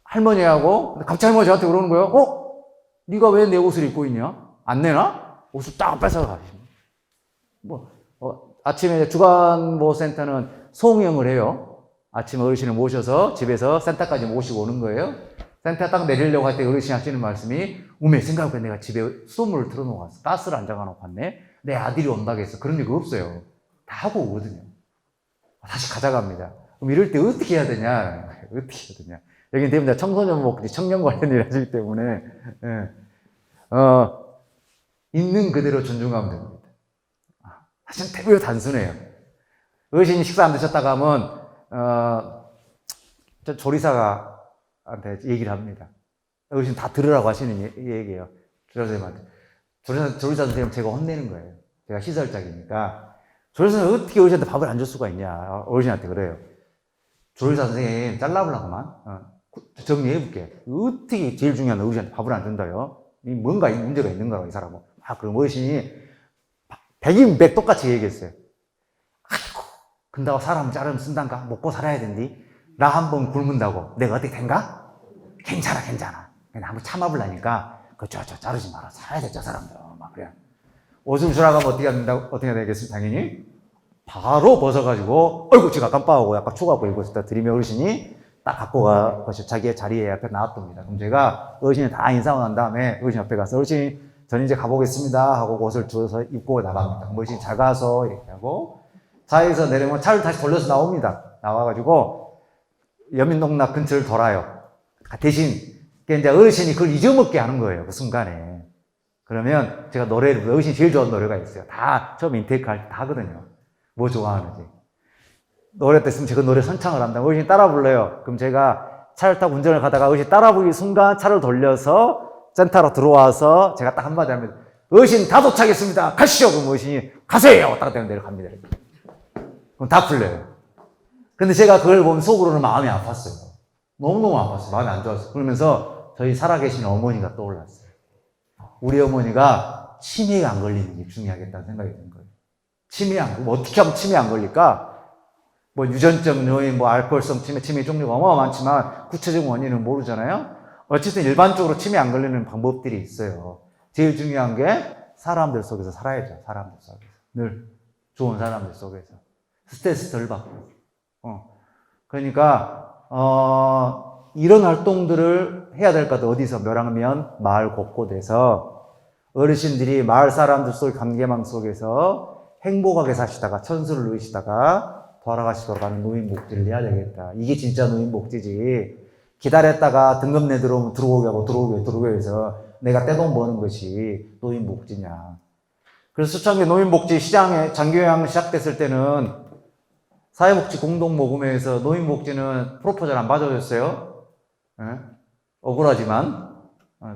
할머니하고. 근데 갑자기 할머니 저한테 그러는 거예요. 네가 왜 내 옷을 입고 있냐? 안 내나? 옷을 딱 뺏어가. 아침에 주간보호센터는 송영을 해요. 아침에 어르신을 모셔서 집에서 센터까지 모시고 오는 거예요. 센터 딱 내리려고 할 때 어르신이 하시는 말씀이 우메 생각해보니까 내가 집에 수돗물을 틀어놓고 왔어. 가스를 안 잡아놓고 왔네. 내 아들이 온다고 했어. 그런 얘기 없어요. 다 하고 오거든요. 다시 가져갑니다. 그럼 이럴 때 어떻게 해야 되냐? 어떻게 해야 되냐? 여기는 대부분 청소년 목지, 청년 관련 일 하시기 때문에, 있는 그대로 존중하면 됩니다. 사실 되게 단순해요. 어르신이 식사 안 드셨다가 하면, 저 조리사한테 얘기를 합니다. 어르신 다 들으라고 하시는 얘기예요. 조리사님한테. 조리사 선생님 제가 혼내는 거예요. 제가 시설장이니까. 조리사는 어떻게 어르신한테 밥을 안 줄 수가 있냐. 어르신한테 그래요. 조리사 선생님 잘라보려고만 정리해볼게. 어떻게 제일 중요한 어르신한테 밥을 안 준다요? 뭔가 문제가 있는 거라고 이 사람은. 그럼 어르신이 백인 똑같이 얘기했어요. 아이고 근다고 사람 자르면 쓴단가? 먹고 살아야 된디? 나 한번 굶은다고 내가 어떻게 된가? 괜찮아 그냥 한번 참아보려니까 저 자르지 마라. 살아야 돼 저 사람들. 막 그래. 옷을 주라고 하면 어떻게 되겠습니까? 당연히 바로 벗어가지고 어이구 제가 깜빡하고 약간 추가하고 이거 있다 드리면 어르신이 딱 갖고 가서 자기의 자리에 앞에 놔둡니다. 그럼 제가 어르신이 다 인사하고 난 다음에 어르신 앞에 가서 어르신 저는 이제 가보겠습니다 하고 옷을 주워서 입고 나갑니다. 어르신 잘 가서 이렇게 하고 차에서 내려오면 차를 다시 돌려서 나옵니다. 나와가지고 여민동락 근처를 돌아요. 대신 이제 어르신이 그걸 잊어먹게 하는 거예요. 그 순간에. 그러면 제가 노래를 어르신이 제일 좋아하는 노래가 있어요. 다 처음 인테이크 할 때 다 하거든요. 뭐 좋아하는지. 노래 됐으면 제가 노래 선창을 한다. 어르신이 따라 불러요. 그럼 제가 차를 타고 운전을 가다가 어르신이 따라 부르기 순간 차를 돌려서 센터로 들어와서 제가 딱 한마디 합니다. 어르신 다 도착했습니다. 가시죠. 그럼 어르신이 가세요. 딱 되면 내려갑니다. 이렇게. 그럼 다 풀려요. 근데 제가 그걸 보면 속으로는 마음이 아팠어요. 너무너무 아팠어요. 마음이 안 좋았어요. 그러면서 저희 살아계신 어머니가 떠올랐어요. 우리 어머니가 치매에 안 걸리는 게 중요하겠다는 생각이 든 거예요. 어떻게 하면 치매에 안 걸릴까? 유전적 요인, 알코올성 치매 종류가 어마어마하지만 구체적인 원인은 모르잖아요? 어쨌든 일반적으로 치매 안 걸리는 방법들이 있어요. 제일 중요한 게 사람들 속에서 살아야죠. 사람들 속에서. 늘 좋은 사람들 속에서. 스트레스 덜 받고. 그러니까, 이런 활동들을 해야 될 것 같아요. 어디서? 묘랑면 마을 곳곳에서 어르신들이 마을 사람들 속의 관계망 속에서 행복하게 사시다가 천수를 누리시다가 돌아가시도록 하는 노인복지를 해야 되겠다. 이게 진짜 노인복지지. 기다렸다가 등급내 들어오면 들어오게 하고 들어오게 해서 내가 떼돈 버는 것이 노인복지냐. 그래서 초창기 노인복지 시장에 장교양 시작됐을 때는 사회복지 공동모금회에서 노인복지는 프로포절 안 받아줬어요. 억울하지만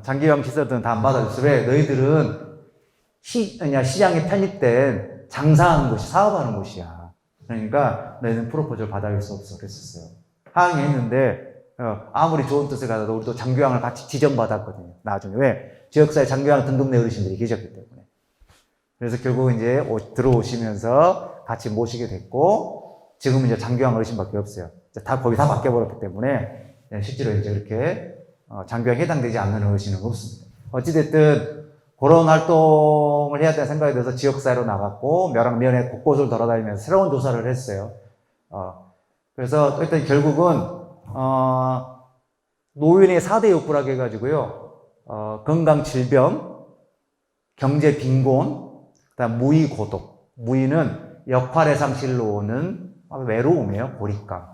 장기요양 시설들은 다 안 받아줬어요. 왜? 너희들은 시장에 편입된 장사하는 곳이 사업하는 곳이야. 그러니까 너희는 프로포절 받아줄 수 없어 그랬었어요. 항의했는데 아무리 좋은 뜻을 가져도 우리도 장교양을 같이 지정받았거든요. 나중에 왜? 지역사회 장교양 등급내 어르신들이 계셨기 때문에. 그래서 결국 이제 들어오시면서 같이 모시게 됐고 지금은 이제 장교양 어르신밖에 없어요. 거의 다 바뀌어버렸기 때문에 실제로 이제 그렇게 장교양에 해당되지 않는 어르신은 없습니다. 어찌됐든 그런 활동을 해야 된다는 생각이 들어서 지역사회로 나갔고 면회 곳곳을 돌아다니면서 새로운 조사를 했어요. 그래서 일단 결국은 노인의 4대 욕구라고 해가지고요. 건강 질병, 경제 빈곤, 그다음 무의 고독. 무의는 역할의 상실로 오는 외로움이에요. 고립감.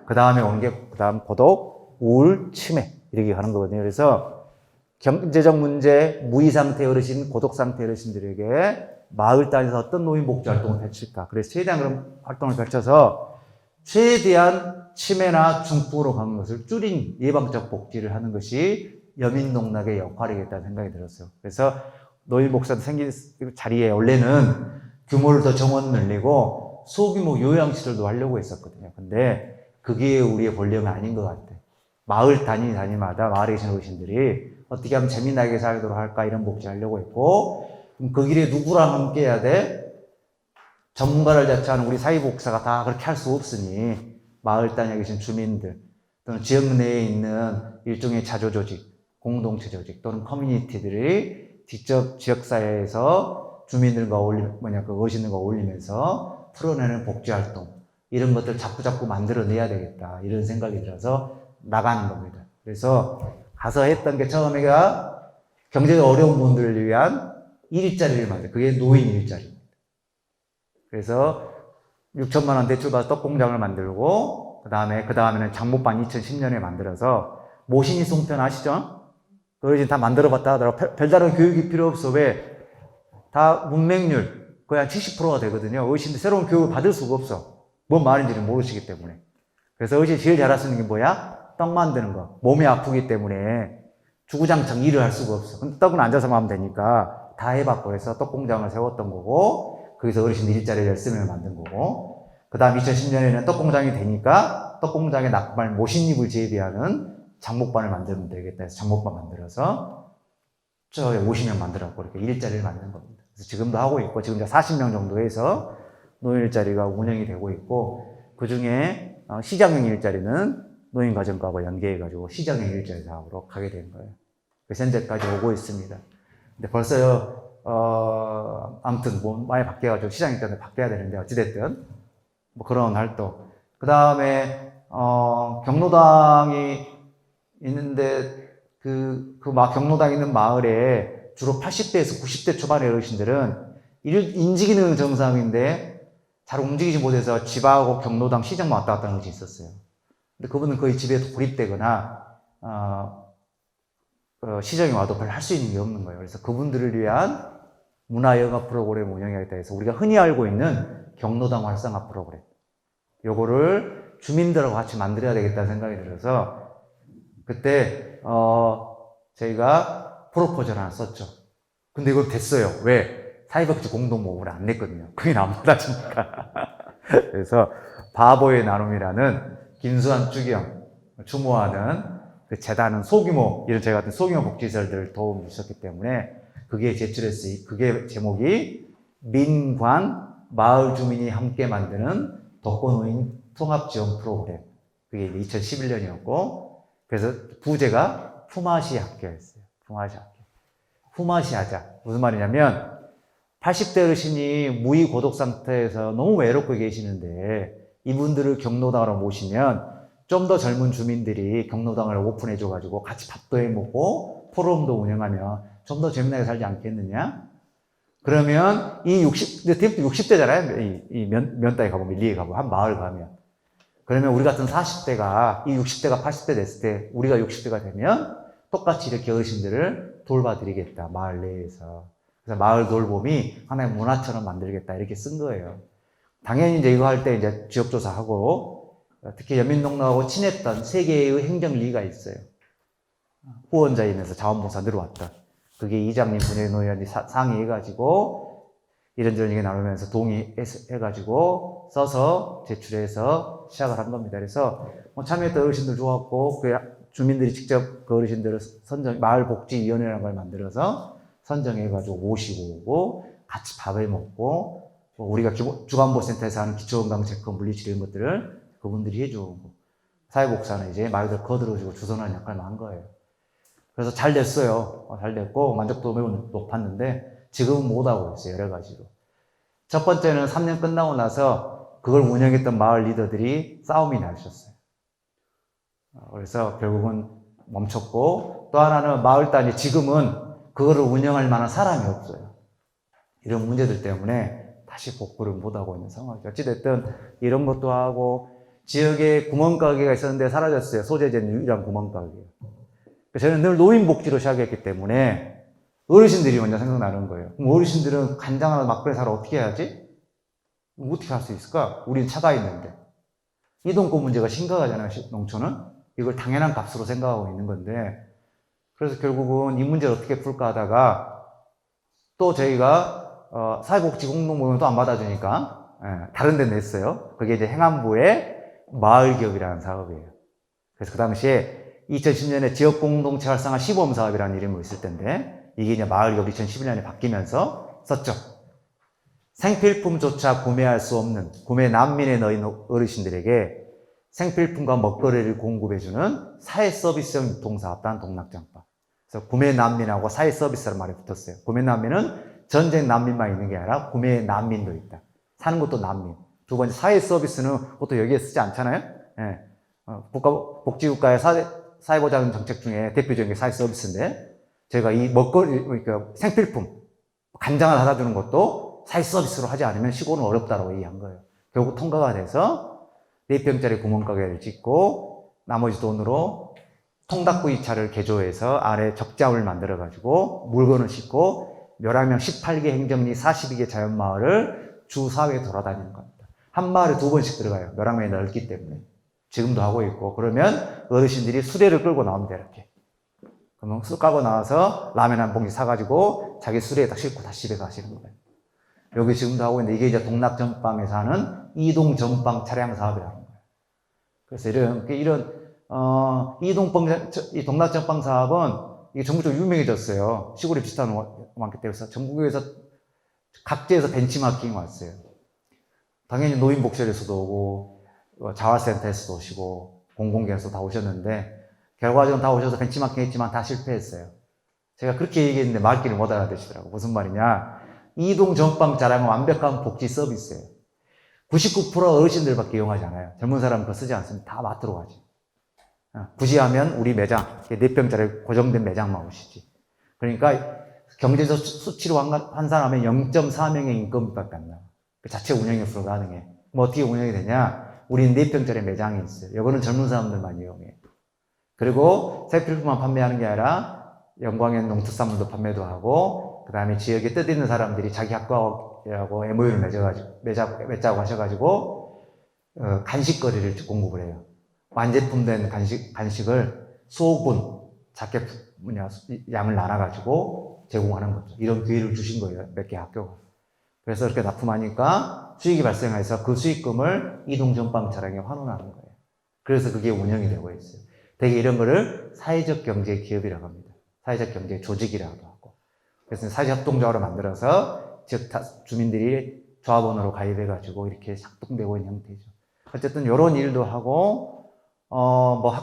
그 다음에 오는 게 그다음 고독, 우울, 치매 이렇게 가는 거거든요. 그래서 경제적 문제, 무의 상태 어르신, 고독 상태 어르신들에게 마을 단위에서 어떤 노인복지 활동을 펼칠까. 그래서 최대한 그런 활동을 펼쳐서 최대한 치매나 중풍으로 가는 것을 줄인 예방적 복지를 하는 것이 여민농락의 역할이겠다는 생각이 들었어요. 그래서 노인 목사도 생긴 자리에 원래는 규모를 더 정원 늘리고 소규모 요양시설도 하려고 했었거든요. 근데 그게 우리의 본령은 아닌 것 같아. 마을 단위마다 마을에 계신 어르신들이 어떻게 하면 재미나게 살도록 할까 이런 복지 하려고 했고, 그럼 그 길에 누구랑 함께 해야 돼? 전문가를 자처하는 우리 사회복지사가 다 그렇게 할 수 없으니 마을 단위에 계신 주민들 또는 지역 내에 있는 일종의 자조조직, 공동체 조직 또는 커뮤니티들이 직접 지역사회에서 주민들과 그 어르신들과 어울리면서 풀어내는 복지활동 이런 것들 자꾸 만들어내야 되겠다 이런 생각이 들어서 나가는 겁니다. 그래서 가서 했던 게 처음에가 경제가 어려운 분들을 위한 일자리를 만들어요. 그게 노인 일자리입니다. 그래서 6천만 원 대출 받아 떡공장을 만들고 그 다음에는 장목반 2010년에 만들어서 모신이 송편 아시죠? 어르신 다 만들어봤다 하더라고. 별다른 교육이 필요 없어. 왜? 다 문맹률 거의 한 70%가 되거든요. 어르신들 새로운 교육을 받을 수가 없어. 뭔 말인지는 모르시기 때문에. 그래서 어르신이 제일 잘할 수 있는 게 뭐야? 떡 만드는 거. 몸이 아프기 때문에 주구장창 일을 할 수가 없어. 근데 떡은 앉아서 하면 되니까 다 해봤고 해서 떡공장을 세웠던 거고, 거기서 어르신들 일자리 10명을 만든 거고, 그 다음 2010년에는 떡공장이 되니까 떡공장에 낙말 모신잎을 재배하는 장목반을 만들면 되겠다 해서 장목반 만들어서 저에 50명 만들었고 이렇게 일자리를 만든 겁니다. 그래서 지금도 하고 있고, 지금 이제 40명 정도 해서 노인 일자리가 운영이 되고 있고, 그 중에 시장형 일자리는 노인가정과하고 연계해가지고 시장형 일자리 사업으로 가게 된 거예요. 그래서 현재까지 오고 있습니다. 근데 벌써요, 아무튼 뭐 많이 바뀌어가지고 시장 일자리 바뀌어야 되는데 어찌됐든 뭐 그런 활동. 그 다음에 경로당이 있는데 경로당 있는 마을에 주로 80대에서 90대 초반의 어르신들은 인지기능 정상인데 잘 움직이지 못해서 집하고 경로당 시장만 왔다 갔다 하는 것이 있었어요. 근데 그분은 거의 집에 고립되거나 시장에 와도 별로 할 수 있는 게 없는 거예요. 그래서 그분들을 위한 문화여가 프로그램을 운영하겠다 해서 우리가 흔히 알고 있는 경로당 활성화 프로그램, 요거를 주민들하고 같이 만들어야 되겠다는 생각이 들어서 그때 저희가 프로포즈를 하나 썼죠. 근데 이거 됐어요. 왜? 사회복지 공동모금을 안 냈거든요. 그게 안 받아주니까. 그래서 바보의 나눔이라는 김수환 주경 추모하는 그 재단은 소규모, 이런 저희 같은 소규모 복지시설들을 도움을 주셨기 때문에 그게 제출했어요. 그게 제목이 민관 마을 주민이 함께 만드는 독거노인 통합지원 프로그램. 그게 2011년이었고, 그래서 부제가 품앗이 학교였어요. 품앗이 학교. 품앗이 하자. 무슨 말이냐면 80대 어르신이 무의 고독 상태에서 너무 외롭고 계시는데 이분들을 경로당으로 모시면 좀 더 젊은 주민들이 경로당을 오픈해줘가지고 같이 밥도 해먹고 포럼도 운영하면 좀 더 재미나게 살지 않겠느냐? 그러면 이 60대잖아요. 이 면따에 가보면, 밀리에 가보면, 한 마을 가면. 그러면 우리 같은 40대가, 이 60대가 80대 됐을 때, 우리가 60대가 되면 똑같이 이렇게 어르신들을 돌봐드리겠다, 마을 내에서. 그래서 마을 돌봄이 하나의 문화처럼 만들겠다, 이렇게 쓴 거예요. 당연히 이제 이거 할 때 이제 지역조사하고, 특히 연민농락하고 친했던 세 개의 행정리가 있어요. 후원자이면서 자원봉사 늘어왔다. 그게 이장님, 분회의원이 상의해가지고 이런저런 얘기 나누면서 동의해가지고 써서 제출해서 시작을 한 겁니다. 그래서 참여했던 어르신들 좋았고, 그 주민들이 직접 그 어르신들을 마을복지위원회라는 걸 만들어서 선정해가지고 모시고 오고 같이 밥을 먹고, 우리가 주간보센터에서 하는 기초건강 체크, 물리치료 이런 것들을 그분들이 해주고, 사회복사는 이제 말 그대로 거들어주고 주선하는 역할을 한 거예요. 그래서 잘 됐어요. 잘 됐고 만족도 매우 높았는데 지금은 못하고 있어요. 여러 가지로. 첫 번째는 3년 끝나고 나서 그걸 운영했던 마을 리더들이 싸움이 나셨어요. 그래서 결국은 멈췄고, 또 하나는 마을 단위 지금은 그거를 운영할 만한 사람이 없어요. 이런 문제들 때문에 다시 복구를 못하고 있는 상황이죠. 어찌됐든 이런 것도 하고, 지역에 구멍가게가 있었는데 사라졌어요. 소재지는 유일한 구멍가게예요. 저는 늘 노인복지로 시작했기 때문에 어르신들이 먼저 생각나는 거예요. 그럼 어르신들은 간장 하나 막걸리 사러 어떻게 해야지? 어떻게 할 수 있을까? 우리는 차가 있는데. 이동권 문제가 심각하잖아요, 농촌은. 이걸 당연한 값으로 생각하고 있는 건데, 그래서 결국은 이 문제를 어떻게 풀까 하다가 또 저희가 사회복지공동모금도 안 받아주니까 다른 데 냈어요. 그게 이제 행안부의 마을기업이라는 사업이에요. 그래서 그 당시에 2010년에 지역공동체 활성화 시범사업이라는 이름으로 있을 텐데, 이게 이제 마을기업 2011년에 바뀌면서 썼죠. 생필품조차 구매할 수 없는 구매 난민에 놓인 어르신들에게 생필품과 먹거리를 공급해주는 사회서비스형 유통사업단 동락장방. 그래서 구매 난민하고 사회서비스라는 말이 붙었어요. 구매 난민은 전쟁 난민만 있는 게 아니라 구매 난민도 있다. 사는 것도 난민. 두 번째, 사회서비스는 보통 여기에 쓰지 않잖아요. 예. 복지국가의 사회보장 정책 중에 대표적인 게 사회서비스인데, 제가 이 먹거리, 그러니까 생필품, 간장을 사다 주는 것도 사회서비스로 하지 않으면 시골은 어렵다고 얘기한 거예요. 결국 통과가 돼서 4평짜리 구멍가게를 짓고 나머지 돈으로 통닭구이차를 개조해서 안에 적자를 만들어가지고 물건을 싣고 멸항면 18개 행정리 42개 자연마을을 주 4회 돌아다니는 겁니다. 한 마을에 2번씩 들어가요. 멸항면이 넓기 때문에. 지금도 하고 있고. 그러면 어르신들이 수레를 끌고 나옵니다. 이렇게. 그러면 쑥 까고 나와서 라면 한 봉지 사가지고 자기 수레에 딱 싣고 다시 집에 가시는 거예요. 여기 지금도 하고 있는데, 이게 이제 동락전방에서 하는 이동전방 차량 사업이라는 거예요. 그래서 이 동락전방 사업은 이게 전국적으로 유명해졌어요. 시골이 비슷한 많기 때문에. 전국에서 각지에서 벤치마킹이 왔어요. 당연히 노인복지에서도 오고, 자활센터에서도 오시고, 공공기관에서 다 오셨는데, 결과적으로 다 오셔서 벤치마킹 했지만 다 실패했어요. 제가 그렇게 얘기했는데 말귀를 못 알아듣시더라고요. 무슨 말이냐. 이동 전방 자랑은 완벽한 복지 서비스예요. 99% 어르신들밖에 이용하지 않아요. 젊은 사람은 그거 쓰지 않습니다. 다 마트로 가지. 굳이 하면 우리 매장, 4평짜리 고정된 매장만 오시지. 그러니까 경제적 수치로 환산하면 0.4명의 인건비밖에 안 나와. 그 자체 운영이 불가능해. 뭐 어떻게 운영이 되냐? 우리는 4평짜리 매장이 있어요. 이거는 젊은 사람들만 이용해. 그리고 생필품만 판매하는 게 아니라 영광엔 농특산물도 판매도 하고, 그 다음에 지역에 뜻있는 사람들이 자기 학과하고 MOU를 맺자고 하셔가지고 간식거리를 공급을 해요. 완제품된 간식을 소분, 작게 양을 나눠가지고 제공하는 거죠. 이런 기회를 주신 거예요. 몇 개 학교가. 그래서 이렇게 납품하니까 수익이 발생해서 그 수익금을 이동전방 차량에 환원하는 거예요. 그래서 그게 운영이 되고 있어요. 되게 이런 거를 사회적 경제 기업이라고 합니다. 사회적 경제 조직이라고 하고. 그래서 사회협동조합으로 만들어서 지역 주민들이 조합원으로 가입해가지고 이렇게 작동되고 있는 형태죠. 어쨌든 이런 일도 하고,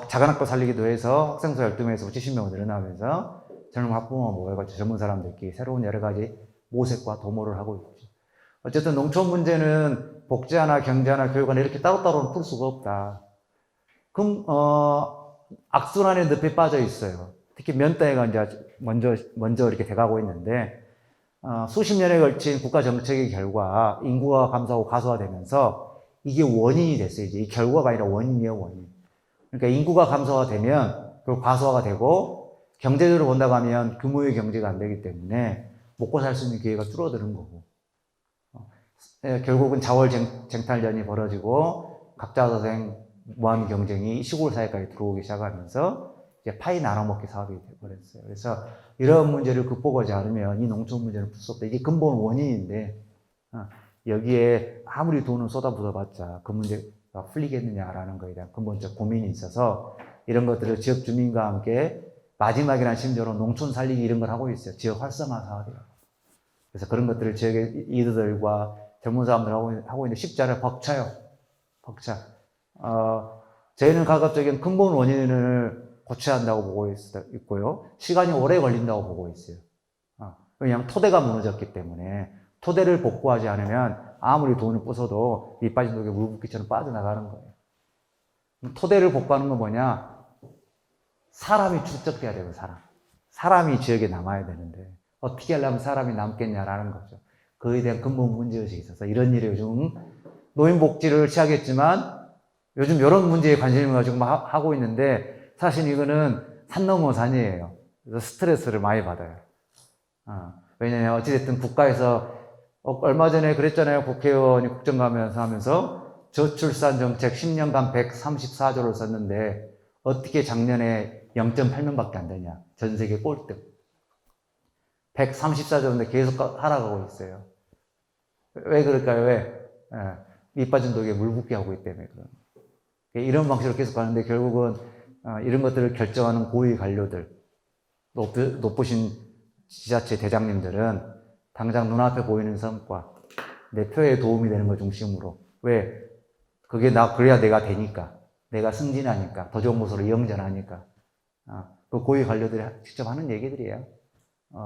작은 학교 살리기도 해서 학생수 12명에서 70명으로 늘어나면서 젊은 학부모 모여가지고 전문 사람들끼리 새로운 여러 가지 모색과 도모를 하고 있죠. 어쨌든 농촌 문제는 복지 하나, 경제 하나, 교육 하나 이렇게 따로따로는 풀 수가 없다. 그럼, 악순환의 늪에 빠져 있어요. 특히 면대가 이제 먼저 이렇게 돼가고 있는데, 수십 년에 걸친 국가 정책의 결과 인구가 감소하고 가소화되면서 이게 원인이 됐어요. 이제 이 결과가 아니라 원인이에요, 원인. 그러니까 인구가 감소가 되면 그리고 가소화가 되고 경제적으로 본다고 하면 규모의 경제가 안 되기 때문에 먹고 살 수 있는 기회가 줄어드는 거고. 결국은 자월 쟁탈전이 벌어지고 각자도생 무한 경쟁이 시골 사회까지 들어오기 시작하면서 이제 파이 나눠먹기 사업이 되어버렸어요. 그래서 이런 문제를 극복하지 않으면 이 농촌 문제를 풀 수 없다. 이게 근본 원인인데, 여기에 아무리 돈을 쏟아부어봤자 그 문제가 풀리겠느냐라는 거에 대한 근본적 고민이 있어서 이런 것들을 지역 주민과 함께 마지막이라는 심정으로 농촌 살리기 이런 걸 하고 있어요. 지역 활성화 사업이라고. 그래서 그런 것들을 지역의 리더들과 젊은 사람들 하고 있는데 쉽지 않아요. 벅차요. 벅차. 저희는 가급적인 근본 원인을 고쳐야 한다고 보고 있고요. 시간이 오래 걸린다고 보고 있어요. 왜냐하면 토대가 무너졌기 때문에 토대를 복구하지 않으면 아무리 돈을 부숴도 밑 빠진 독에 물 붓기처럼 빠져나가는 거예요. 토대를 복구하는 건 뭐냐? 사람이 축적돼야 돼요, 사람. 사람이 지역에 남아야 되는데 어떻게 하려면 사람이 남겠냐라는 거죠. 그에 대한 근본 문제의식이 있어서 이런 일이 요즘 노인복지를 시작했지만 요즘 이런 문제에 관심을 가지고 막 하고 있는데 사실 이거는 산 넘어 산이에요. 그래서 스트레스를 많이 받아요. 왜냐면 어찌됐든 국가에서 얼마 전에 그랬잖아요. 국회의원이 국정 가면서 하면서 저출산 정책 10년간 134조를 썼는데 어떻게 작년에 0.8명밖에 안 되냐. 전 세계 꼴등. 134조인데 계속 하락하고 있어요. 왜 그럴까요? 왜? 밑 빠진 독에 물 붓게 하고 있기 때문에 그런. 이런 방식으로 계속 가는데 결국은 이런 것들을 결정하는 고위 관료들, 높으신 지자체 대장님들은 당장 눈앞에 보이는 성과, 내 표에 도움이 되는 걸 중심으로. 왜? 그래야 내가 되니까. 내가 승진하니까. 더 좋은 곳으로 이영전하니까. 그 고위 관료들이 직접 하는 얘기들이에요.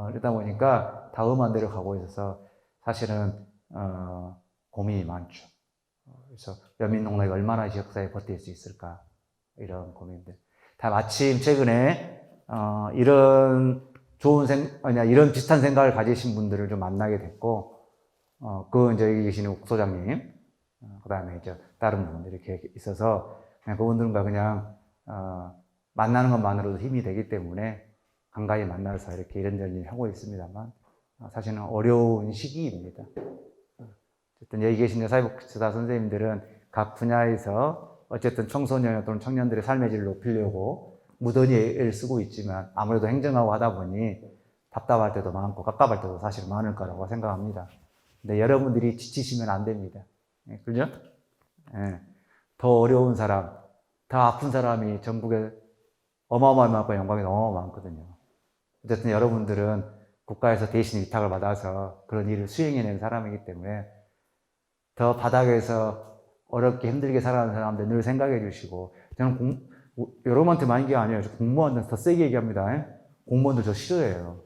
그러다 보니까 다 험한 데로 가고 있어서 사실은, 고민이 많죠. 그래서 여민농락이 얼마나 지역사회에 버틸 수 있을까. 이런 고민들. 다 마침 최근에, 이런 이런 비슷한 생각을 가지신 분들을 좀 만나게 됐고, 이제 여기 계시는 국 소장님, 그 다음에 이제 다른 분들 이렇게 있어서, 그냥 그분들과 그냥, 만나는 것만으로도 힘이 되기 때문에 간간히 만나서 이렇게 이런저런 하고 있습니다만, 사실은 어려운 시기입니다. 어쨌든 여기 계신 사회복지사 선생님들은 각 분야에서 어쨌든 청소년 또는 청년들의 삶의 질을 높이려고 무던히 애를 쓰고 있지만 아무래도 행정하고 하다 보니 답답할 때도 많고 깝깝할 때도 사실 많을 거라고 생각합니다. 근데 여러분들이 지치시면 안 됩니다. 그죠? 더 어려운 사람, 더 아픈 사람이 전국에 어마어마하고 영광이 너무 많거든요. 어쨌든 여러분들은 국가에서 대신 위탁을 받아서 그런 일을 수행해낸 사람이기 때문에 더 바닥에서 어렵게 힘들게 살아가는 사람들 늘 생각해 주시고, 저는 여러분한테만 얘기 아니에요. 공무원들은 더 세게 얘기합니다. 공무원들 저 싫어해요.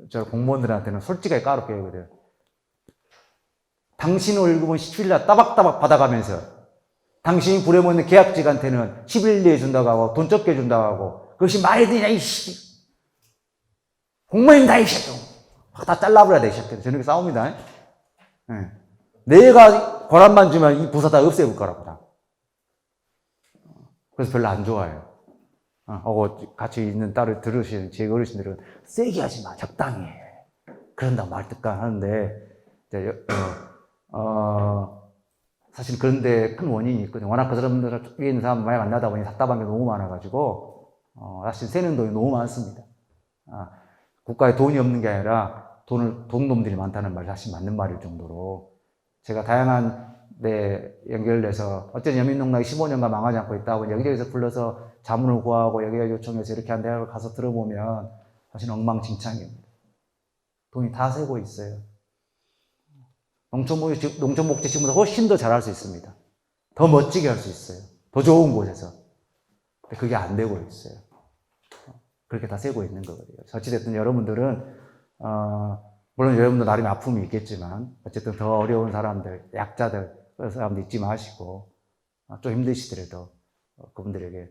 저 공무원들한테는 솔직하게 까놓게 얘기해요. 당신 월급은 17일 따박따박 받아가면서 당신이 부려먹는 계약직한테는 10일 내에 준다고 하고 돈 적게 준다고 하고 그것이 말이 되냐 이씨. 공무원 다 이새끼. 다 잘라버려야 돼 이새끼. 저녁에 싸웁니다. 내가 권한만 주면 이 부서 다 없애볼 거라고 다. 그래서 별로 안 좋아해요. 같이 있는 딸을 들으시는 제 어르신들은 세게 하지 마, 적당히 해. 그런다고 말 듣까 하는데, 사실 그런데 큰 원인이 있거든요. 워낙 그 사람들 쪽에 있는 사람 많이 만나다 보니 답답한 게 너무 많아가지고, 사실 새는 돈이 너무 많습니다. 국가에 돈이 없는 게 아니라 돈놈들이 많다는 말이 사실 맞는 말일 정도로 제가 다양한 데 연결돼서 어쨌든 여민농락이 15년간 망하지 않고 있다고 여기저기서 불러서 자문을 구하고 여기가 요청해서 이렇게 한 대학을 가서 들어보면 사실 엉망진창입니다. 돈이 다 새고 있어요. 농촌복지지구보다 훨씬 더 잘할 수 있습니다. 더 멋지게 할 수 있어요. 더 좋은 곳에서. 근데 그게 안 되고 있어요. 그렇게 다 새고 있는 거거든요. 어찌됐든 여러분들은, 물론 여러분들 나름의 아픔이 있겠지만, 어쨌든 더 어려운 사람들, 약자들, 그런 사람들 잊지 마시고, 좀 힘드시더라도, 그분들에게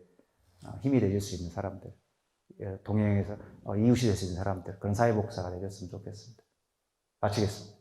힘이 되줄 수 있는 사람들, 동행해서 이웃이 될 수 있는 사람들, 그런 사회복사가 되셨으면 좋겠습니다. 마치겠습니다.